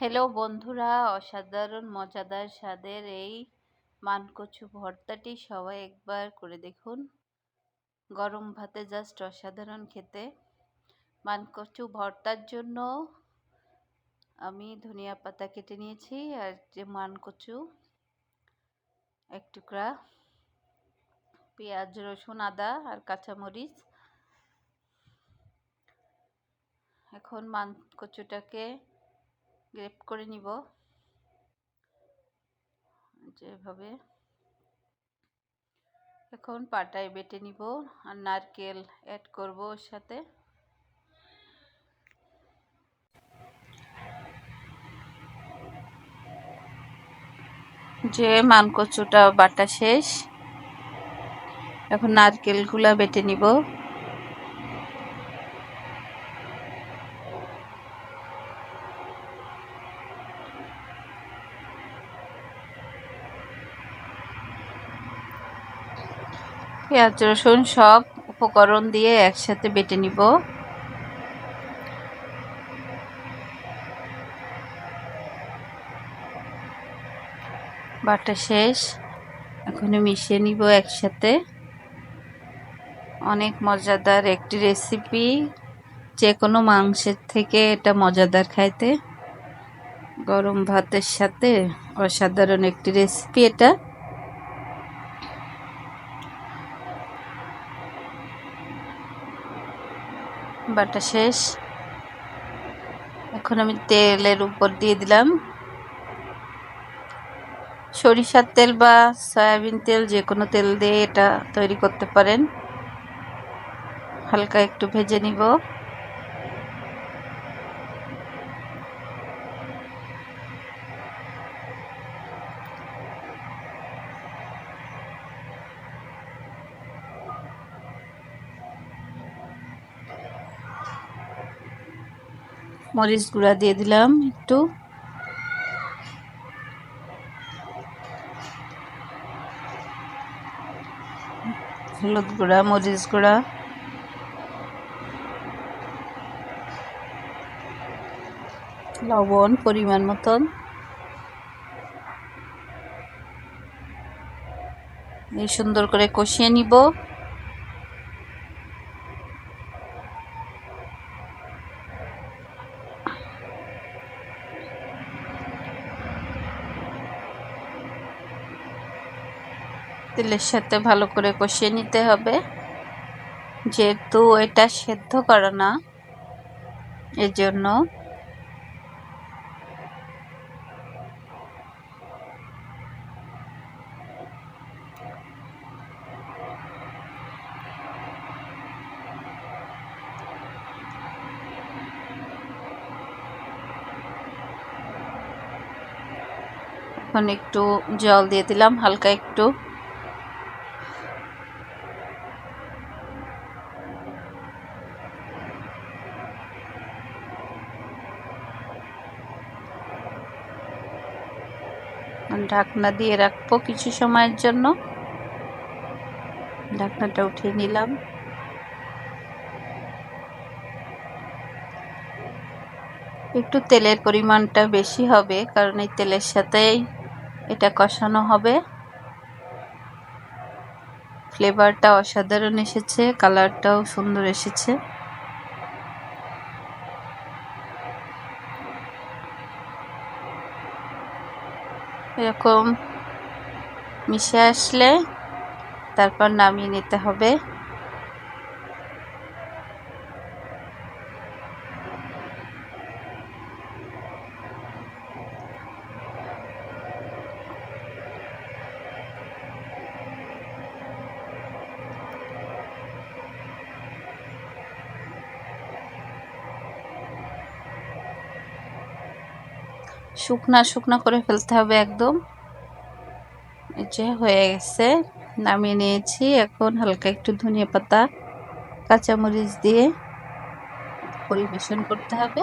Hello বন্ধুরা, অসাধারণ মজাদার স্বাদের এই মানকচু ভর্তাটি সবাই একবার করে দেখুন। গরম ভাতে জাস্ট অসাধারণ খেতে। মানকচু ভর্তার জন্য আমি ধনিয়া পাতা কেটে নিয়েছি, আর যে মানকচু এক টুকরা, পেঁয়াজ, রসুন, আদা আর কাঁচামরিচ। এখন মানকচুটাকে গ্রেট করে নিব যেভাবে। এখন পাটায় বেটে নিব আর নারকেল অ্যাড করব ওর সাথে। যে মানকচুটা বাটা শেষ, এখন নারকেলগুলা বেটে নিব। পেঁয়াজ রসুন সব উপকরণ দিয়ে একসাথে বেটে নিব। বাটা শেষ, এখন মিশিয়ে নিব একসাথে। অনেক মজাদার একটি রেসিপি, যে কোনো মাংসের থেকে এটা মজাদার খাইতে। গরম ভাতের সাথে অসাধারণ একটি রেসিপি এটা। বাটা শেষ, এখন আমি তেলের উপর দিয়ে দিলাম। সরিষার তেল বা সয়াবিন তেল, যে কোনো তেল দিয়ে এটা তৈরি করতে পারেন। হালকা একটু ভেজে নিব। মরিচ গুঁড়া দিয়ে দিলাম একটু, হলুদ গুঁড়া, মরিচ গুঁড়া, লবণ পরিমাণ মতন। এই সুন্দর করে কষিয়ে নিব। তেলের সাথে ভালো করে কষিয়ে নিতে হবে, যেহেতু এটা সেদ্ধ করা না, এজন্য। এখন একটু জল দিয়ে দিলাম, হালকা একটু। ঢাকনা দিয়ে রাখবো কিছু সময়ের জন্য। ঢাকনাটা উঠিয়ে নিলাম। একটু তেলের পরিমাণটা বেশি হবে, কারণ এই তেলের সাথেই এটা কষানো হবে। ফ্লেভারটা অসাধারণ এসেছে, কালারটাও সুন্দর এসেছে। এরকম মিশে আসলে তারপর নামিয়ে নিতে হবে। শুকনা শুকনা করে ফেলতে হবে একদম। এই যে হয়ে গেছে, নামিয়ে নিয়েছি। এখন হালকা একটু ধনিয়া পাতা, কাঁচামরিচ দিয়ে পরিবেশন করতে হবে।